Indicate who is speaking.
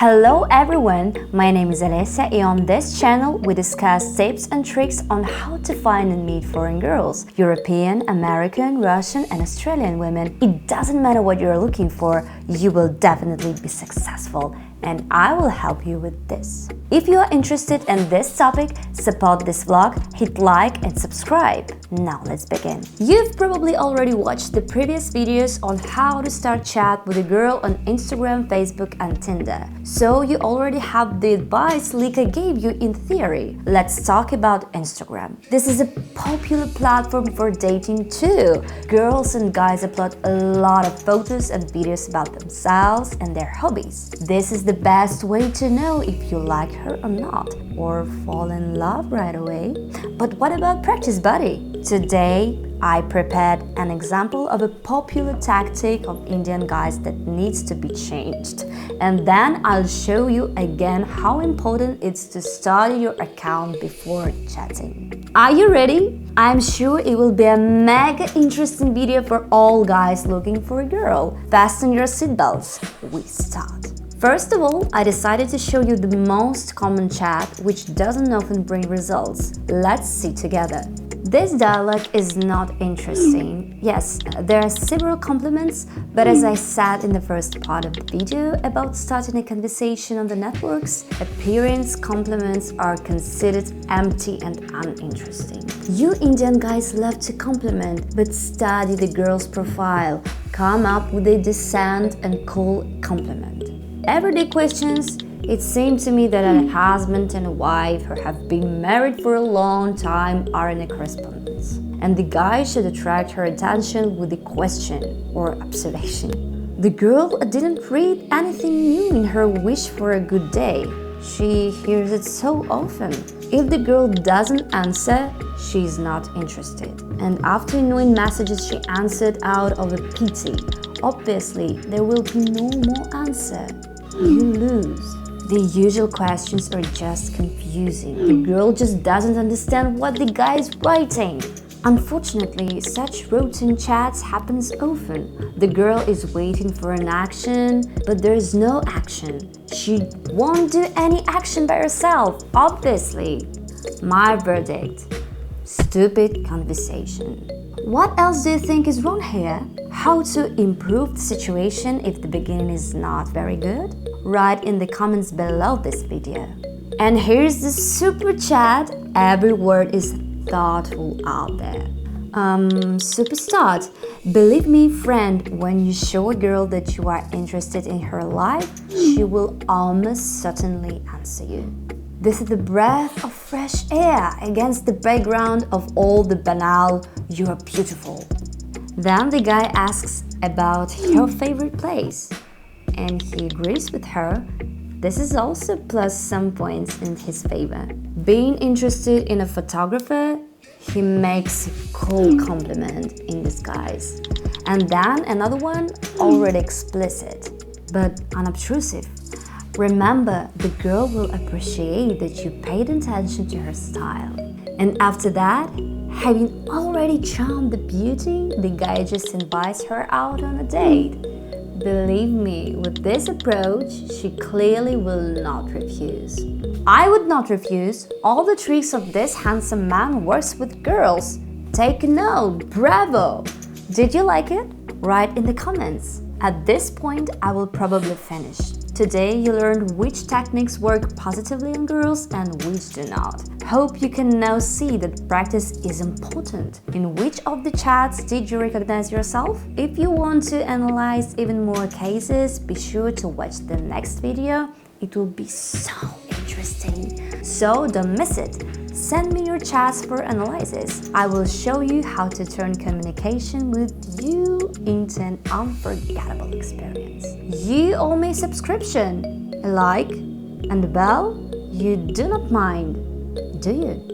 Speaker 1: Hello everyone, my name is Alessia and on this channel we discuss tips and tricks on how to find and meet foreign girls, European, American, Russian and Australian women. It doesn't matter what you're looking for, you will definitely be successful and I will help you with this. If you are interested in this topic, support this vlog, hit like and subscribe. Now let's begin. You've probably already watched the previous videos on how to start chat with a girl on Instagram, Facebook and Tinder. So you already have the advice Lika gave you in theory. Let's talk about Instagram. This is a popular platform for dating too. Girls and guys upload a lot of photos and videos about themselves and their hobbies. This is the best way to know if you like her or not, or fall in love right away. But what about practice buddy? Today, I prepared an example of a popular tactic of Indian guys that needs to be changed. And then I'll show you again how important it's to study your account before chatting. Are you ready? I'm sure it will be a mega interesting video for all guys looking for a girl. Fasten your seatbelts. We start. First of all, I decided to show you the most common chat which doesn't often bring results. Let's see together. This dialogue is not interesting. Yes, there are several compliments, but as I said in the first part of the video about starting a conversation on the networks, appearance compliments are considered empty and uninteresting. You Indian guys love to compliment, but study the girl's profile. Come up with a decent and cool compliment. Everyday questions. It seemed to me that a husband and a wife who have been married for a long time are in a correspondence. And the guy should attract her attention with a question or observation. The girl didn't read anything new in her wish for a good day. She hears it so often. If the girl doesn't answer, she's not interested. And after knowing messages she answered out of a pity, obviously there will be no more answer. You lose. The usual questions are just confusing. The girl just doesn't understand what the guy is writing. Unfortunately, such routine chats happens often. The girl is waiting for an action, but there is no action. She won't do any action by herself, obviously. My verdict: stupid conversation. What else do you think is wrong here? How to improve the situation if the beginning is not very good? Write in the comments below this video. And here's the super chat. Every word is thoughtful out there. Super start. Believe me, friend, when you show a girl that you are interested in her life, she will almost certainly answer you. This is the breath of fresh air against the background of all the banal, "you are beautiful." Then the guy asks about her favorite place, and he agrees with her. This is also plus some points in his favor. Being interested in a photographer, he makes a cool compliment in disguise. And then another one, already explicit, but unobtrusive. Remember, the girl will appreciate that you paid attention to her style. And after that, having already charmed the beauty, the guy just invites her out on a date. Believe me, with this approach, she clearly will not refuse. I would not refuse. All the tricks of this handsome man works with girls. Take a note. Bravo! Did you like it? Write in the comments. At this point, I will probably finish. Today, you learned which techniques work positively on girls and which do not. Hope you can now see that practice is important. In which of the chats did you recognize yourself? If you want to analyze even more cases, be sure to watch the next video. It will be so interesting. So don't miss it. Send me your chats for analysis. I will show you how to turn communication with you into an unforgettable experience. You owe me a subscription, a like, and a bell. You do not mind, do you?